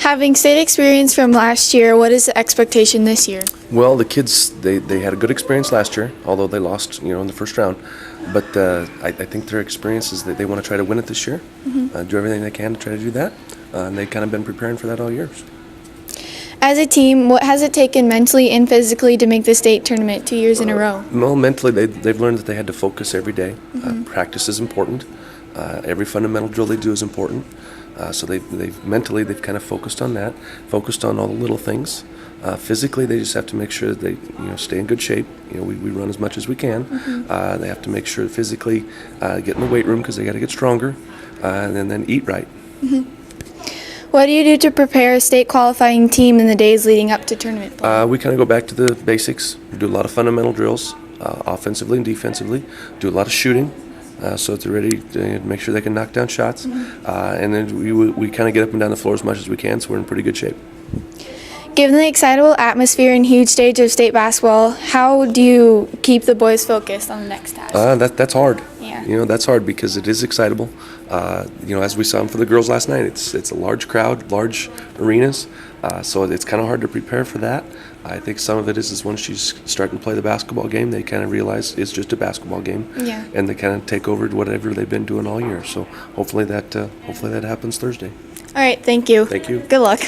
Having state experience from last year, what is the expectation this year? Well, the kids, they had a good experience last year, although they lost, in the first round. But I think their experience is that they want to try to win it this year, do everything they can to try to do that. And they've kind of been preparing for that all year. As a team, what has it taken mentally and physically to make the state tournament 2 years in a row? Well, mentally, they've learned that they had to focus every day. Practice is important. Every fundamental drill they do is important. So they've kind of focused on that, focused on all the little things. Physically, they just have to make sure that they stay in good shape. We run as much as we can. They have to make sure physically get in the weight room because they got to get stronger, and then eat right. What do you do to prepare a state qualifying team in the days leading up to tournament play? We kind of go back to the basics. We do a lot of fundamental drills, offensively and defensively. Do a lot of shooting. So they're ready to make sure they can knock down shots. And then we kind of get up and down the floor as much as we can, so we're in pretty good shape. Given the excitable atmosphere and huge stage of state basketball, how do you keep the boys focused on the next task? That's hard. Yeah. That's hard because it is excitable. As we saw for the girls last night, it's a large crowd, large arenas, so it's kind of hard to prepare for that. I think some of it is once she's starting to play the basketball game, they kind of realize it's just a basketball game, and they kind of take over whatever they've been doing all year. So hopefully that happens Thursday. All right, thank you. Thank you. Good luck.